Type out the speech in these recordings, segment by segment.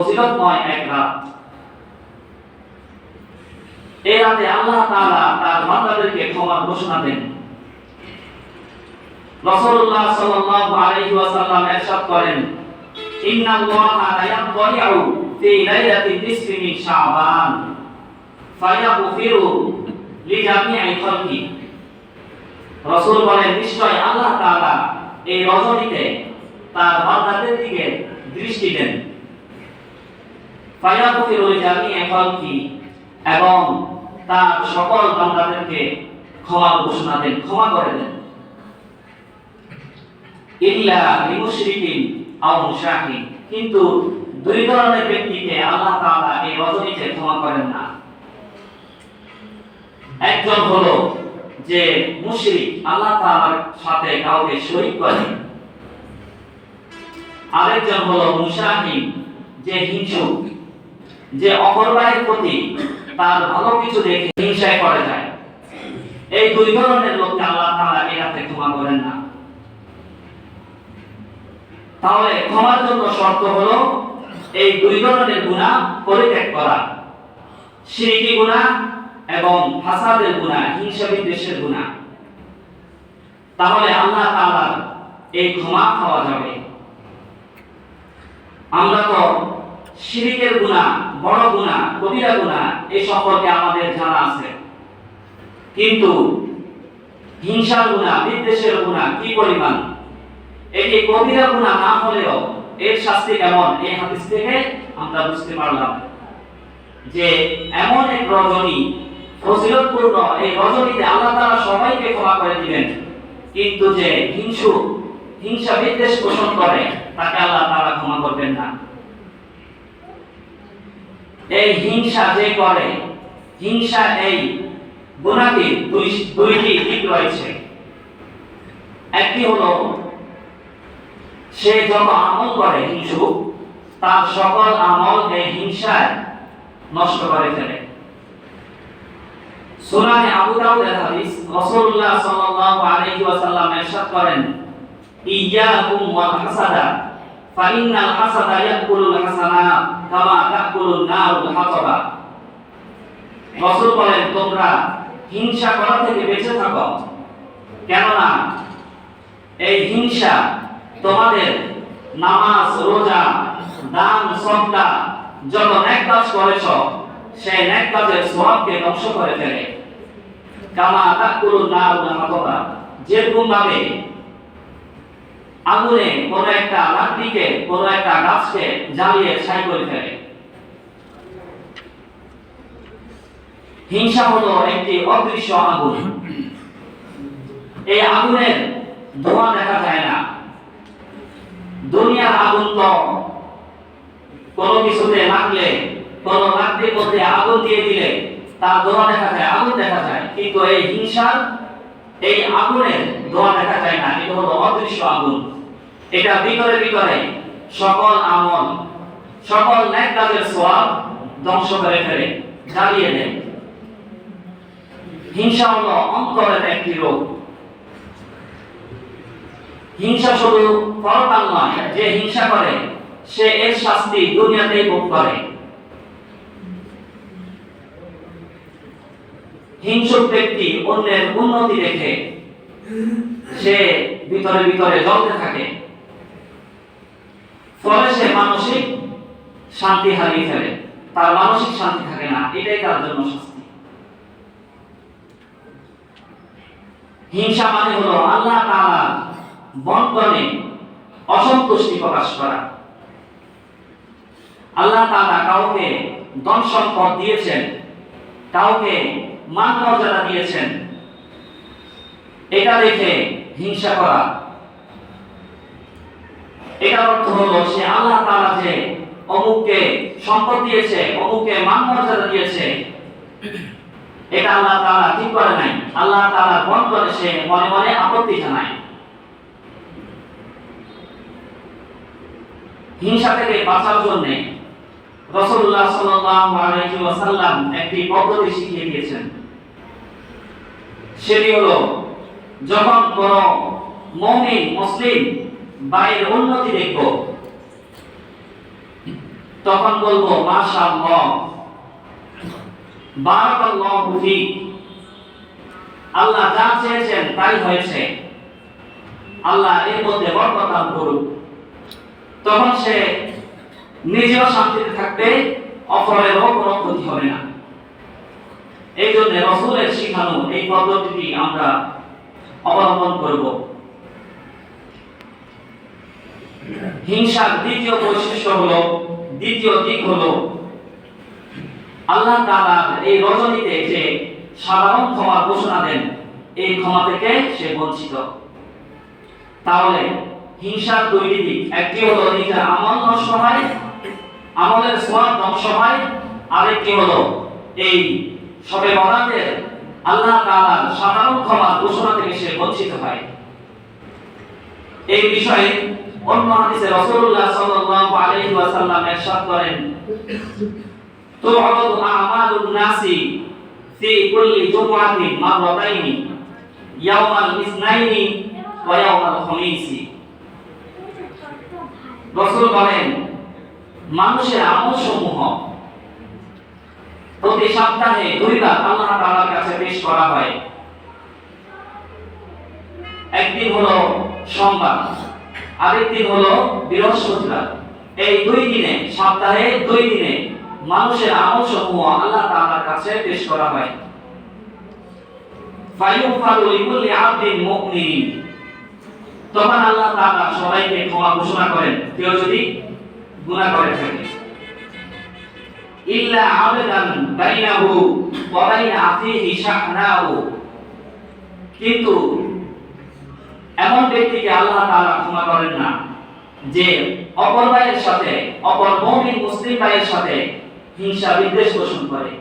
ফজিলত নয় এক রাত। এই রাতে আল্লাহ তাআলা তার বান্দাদেরকে ক্ষমার ঘোষণা দেন। রাসূলুল্লাহ সাল্লাল্লাহু আলাইহি ওয়াসাল্লাম ইরশাদ করেন, ইন্নাল্লাহা লা ইয়াতলিউ ফি লাইলাতিন নিসফি মিন শাবান ফায়াগফিরু লিজামি'i খালকি। রাসূল বলেন, নিশ্চয় আল্লাহ তাআলা এই রজনীতে তার বান্দাদের দিকে দৃষ্টি দেন, ফায়াগফিরু লিজামি'i খালকি, এবং তার সকল বান্দাদেরকে ক্ষমার ঘোষণা দেন, ক্ষমা করে দেন। ইল্লা লিমুশরিকিন আও মুশাহিন, কিন্তু দুই ধরনের ব্যক্তিকে আল্লাহ তাআলা এই রজনীতে ক্ষমা করেন না। একজন হলো যে মুশরিক, আল্লাহ তাআলার সাথে কাউকে শরীক করে। আরেকজন হলো মুশাহিন, যে হিংসুক, যে অপর ভাইয়ের প্রতি তার ভালো কিছু দেখে হিংসা করে যায়। এই দুই ধরনের লোককে আল্লাহ তাআলা এই রাতে ক্ষমা করেন না। তাহলে ক্ষমার জন্য শর্ত হলো এই দুই ধরনের গুনাহ পরিত্যাগ করা, শিরকি গুনাহ এবং হাসাদের গুনাহ, হিংসা বিদ্বেষের গুনাহ। তাহলে আল্লাহ তাআলার এই ক্ষমা পাওয়া যাবে। আমরা তো শিরকের গুনাহ, বড় গুনাহ, কবিরা গুনাহ এই সম্পর্কে আমাদের জানা আছে, কিন্তু হিংসার গুনাহ, বিদ্বেষের গুনাহ কি পরিমাণ, এটি কবিরা গুনাহ না হলেও এর শাস্তি কেমন, এই হাদিস থেকে আমরা বুঝতে পারলাম যে এমন এক রজনী ফজিলতপূর্ণ, এই রজনীতে আল্লাহ তাআলা সবাইকে ক্ষমা করে দিবেন, কিন্তু যে হিংসুক, হিংসা বিদ্বেষ পোষণ করে তাকে আল্লাহ তাআলা ক্ষমা করবেন না। এই হিংসা যে করে, হিংসা এই গুনাহটির দুইটি দিক রয়েছে। একটি হলো সে যত আমল করে হিংসুক, তার সকল আমল এই হিংসায় নষ্ট করে ফেলে। সুনানে আবু দাউদের হাদিস, রাসূলুল্লাহ সাল্লাল্লাহু আলাইহি ওয়াসাল্লাম ইরশাদ করেন, ইয়্যাকুম ওয়াল হাসাদা ফাইন্নাল হাসাদা ইয়াকুলুল হাসানাত কামা তাকুলুন নারুল হাতাবা। রাসূল বলেন, তোমরা হিংসা করা থেকে বেঁচে থাকো, কেননা এই হিংসা তোমাদের নামাজ, রোজা, দান, সদকা যত নেক কাজ করেছো সেই নেক কাজের সওয়াবকে ধ্বংস করে ফেলে। কামা তাকুলুন নারুল হাতাবা, যেরকম ভাবে আগুনে কোন একটা লাকড়িকে, কোন একটা গাছকে জ্বালিয়ে ছাই করে ফেলে। হিংসা হলো একটি অদৃশ্য আগুন। এই আগুনের ধোঁয়া দেখা যায় না। দুনিয়ার আগুন তো কোনো কিছুতে লাগলে, কোন লাকড়ির মধ্যে আগুন দিয়ে দিলে তার ধোঁয়া দেখা যায়, আগুন দেখা যায়, কিন্তু এই হিংসার এই আগুনের ধোঁয়া দেখা যায় না। এটা হলো অদৃশ্য আগুন। এটা ভিতরে ভিতরে সকল আমল, সকল নেক কাজের সওয়াব ধ্বংস করে ফেলে, জ্বালিয়ে দেয়। হিংসা হলো অন্তরের একটি রোগ। হিংসা শুধু পরকাল নয়, যে হিংসা করে সে এর শাস্তি দুনিয়াতেই ভোগ করে। হিংসুক ব্যক্তি অন্যের উন্নতি দেখে সে ভিতরে ভিতরে জ্বলতে থাকে, ফলে সে মানসিক শান্তি হারিয়ে ফেলে, তার মানসিক শান্তি থাকে না, এটাই তার জন্য শাস্তি। হিংসা মানে হলো আল্লাহ তাআলার বন্টনে অসন্তুষ্টি প্রকাশ করা। আল্লাহ তাআলা কাউকে ধন সম্পদ দিয়েছেন, কাউকে মান মর্যাদা দিয়েছেন, এটা দেখে হিংসা করা। এটার অর্থ হলো সে আল্লাহ তাআলা যে অমুককে সম্পদ দিয়েছে, অমুককে মান মর্যাদা দিয়েছে, এটা আল্লাহ তাআলা ঠিক করে নাই, আল্লাহ তাআলার বন্টনে সে মনে মনে আপত্তি জানায়। হিংসা থেকে বাঁচার জন্য রাসূলুল্লাহ সাল্লাল্লাহু আলাইহি ওয়াসাল্লাম একটি পদ্ধতি শিখিয়ে দিয়েছেন। সেটি হলো, যখন কোন মুমিন মুসলিম ভাইয়ের উন্নতি দেখব, তখন বলবো মাশাআল্লাহ, বারাকাল্লাহু ফিক, আল্লাহ যা চেয়েছেন তাই হয়েছে, আল্লাহ এর মধ্যে বরকত দান করুক। তখন সে নিজেও শান্তিতে থাকবে, অপরেরও কোনো ক্ষতি হবে না। এই জন্য রাসূলের শিখানো এই পদ্ধতিটি আমরা অবলম্বন করব। হিংসার দ্বিতীয় বৈশিষ্ট্য হলো, দ্বিতীয় দিক হলো আল্লাহ তাআলা এই রজনীতে যে সাধারণ ক্ষমার ঘোষণা দেন, এই ক্ষমা থেকে সে বঞ্চিত। তাহলে হিংসার দুইটি দিক, একটি হলো নিজের আমল নষ্ট হয়, আমলের সওয়াব ধ্বংস হয়, আরেকটি হলো এই শবে বরাতের আল্লাহ তাআলার সাধারণ ক্ষমার ঘোষণা থেকে সে বঞ্চিত হয়। এই বিষয়ে অন্য হাদিসে রাসূলুল্লাহ সাল্লাল্লাহু আলাইহি ওয়াসাল্লাম ইরশাদ করেন, তু'রাদু আমালুন নাসি ফি কুল্লি জুমআতিন মাররাতাইনি ইয়াওমাল ইসনাইনি ওয়া ইয়াওমাল খামিসি। রাসূল বলেন, মানুষের আমলসমূহ প্রতি সপ্তাহে দুইবার আল্লাহ তাআলার কাছে পেশ করা হয়। একদিন হলো সোমবার, আরেকদিন হলো বৃহস্পতিবার। এই দুই দিনে, সপ্তাহে দুই দিনে মানুষের আমলসমূহ আল্লাহ তাআলার কাছে পেশ করা হয়। ফায়ুফারু লিকুল্লি আবদিন মুমিনিন, তখন আল্লাহ তাআলা সবাইকে ক্ষমা ঘোষণা করেন, কেউ যদি গুনাহ করে থাকে। ইল্লা আবদান বাইনাহু ওয়া বাইনা আখিহি শাহনাহু, কিন্তু এমন ব্যক্তিকে আল্লাহ তাআলা ক্ষমা করেন না যে অপর ভাইয়ের সাথে, অপর মুমিন মুসলিম ভাইয়ের সাথে হিংসা বিদ্বেষ পোষণ করে।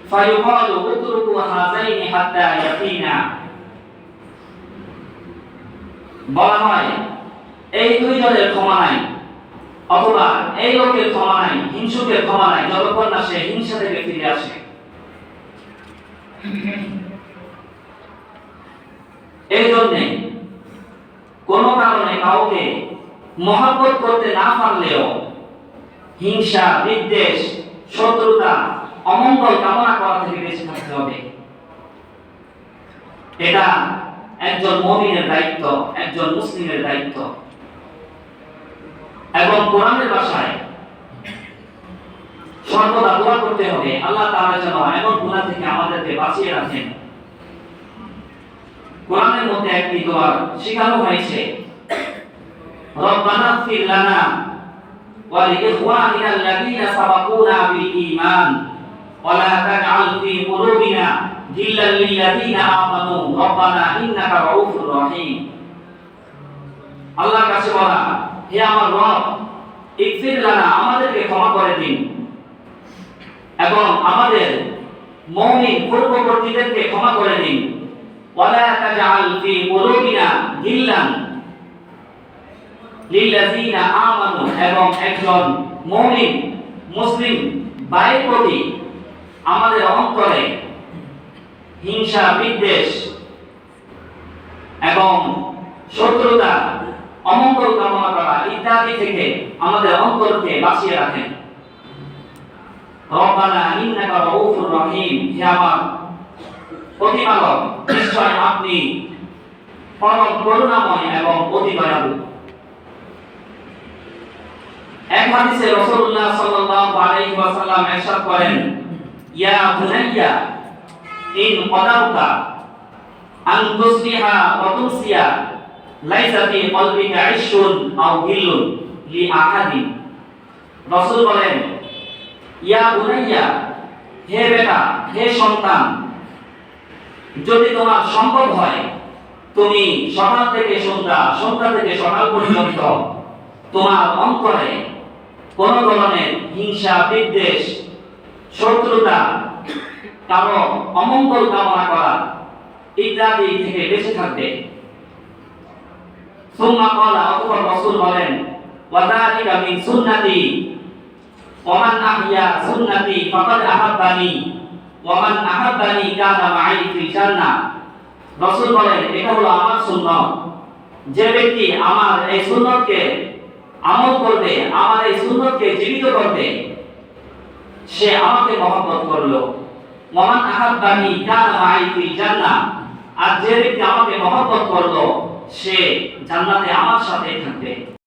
ফায়ুকালু উতরুকু হাযাইনি হাত্তা ইয়াকিনা, বলা হয় এই দুইজনের ক্ষমা নাই, অথবা এই লোকের ক্ষমা নাই, হিংসুকের ক্ষমা নাই, যতক্ষণ না সে হিংসা থেকে ফিরে আসে। এই জন্য কোন কারণে কাউকে মহব্বত করতে না পারলেও হিংসা, বিদ্বেষ, শত্রুতা, অমঙ্গল কামনা করা থেকে বেঁচে থাকতে হবে। এটা একজন মুমিনের দায়িত্ব, একজন মুসলিমের দায়িত্ব। এবং কোরআনের ভাষায় সর্বদা দোয়া করতে হবে, আল্লাহ তাআলা যেন এমন গুনাহ থেকে আমাদেরকে বাঁচিয়ে রাখেন। কোরআনের মধ্যে একটি দোয়া শেখানো হয়েছে, রব্বানা ইগফির লানা ওয়া লিইখওয়ানিনা আল্লাযীনা সাবাকুনা বিল ঈমান ওয়া লা তাজআল ফী কুলুবিনা গিল্লাল লিল্লাযীনা আমানু রব্বানা ইন্নাকা রাউফুর রহিম। আল্লাহর কাছে বলা, হে আমার রব, ইগফির লানা, আমাদেরকে ক্ষমা করে দিন, এবং আমাদের মুমিন পূর্ববর্তীদেরকে ক্ষমা করে দিন। ওয়ালা তাজআল ফী কুলুবিনা গিল্লান লিল্লাযীনা আমানু, এবং একজন মুমিন মুসলিম ভাইয়ের প্রতি আমাদের অন্তরে হিংসা, বিদ্বেষ এবং শত্রুতা, অমঙ্গল কামনা করা ইত্যাদি থেকে আমাদের অন্তরকে বাঁচিয়ে রাখেন। রব্বানা ইন্নাকা রাউফুর রহিম, হে আমার প্রতিপালক, নিশ্চয় আপনি পরম করুণাময় এবং অতি দয়ালু। এক হাদিসে রাসূলুল্লাহ সাল্লাল্লাহু আলাইহি ওয়াসাল্লাম ইরশাদ করেন, ইয়া বুনাইয়া ইন কদারতা আন তুসবিহা ওয়া তুমসিয়া লাইসা ফি কলবিকা ইশুন আও গিল্লুন লি আহাদিন। রাসূল বলেন, ইয়া বুনাইয়া, হে বেটা, হে সন্তান, যদি তোমার সম্ভব হয় তুমি সকাল থেকে সন্ধ্যা, সন্ধ্যা থেকে সকাল পর্যন্ত তোমার অন্তরে কোন ধরনের হিংসা, বিদ্বেষ, শত্রুতা, কারো অমঙ্গল কামনা করা ইত্যাদি থেকে বেঁচে থাকবে। সুম্মা ক্বালা, অতঃপর রাসূল বলেন, ওয়া যালিকা মিন সুন্নতি ওয়া মান আহইয়া সুন্নতি ফাকাদ আহাব্বানি ওয়া মান আহাব্বানি কানা মাই ফিল জান্নাহ। রাসূল বলেন, এটা হলো আমার সুন্নাত, যে ব্যক্তি আমার এই সুন্নাতকে আমল করবে, আমার এই সুন্নতকে জীবিত করবে, সে আমাকে মহব্বত করলো। ওয়ামান আহাব্বানি কানা মাই ফিল জান্নাহ, আর যে ব্যক্তি আমাকে মহব্বত করলো সে জান্নাতে আমার সাথে থাকবে।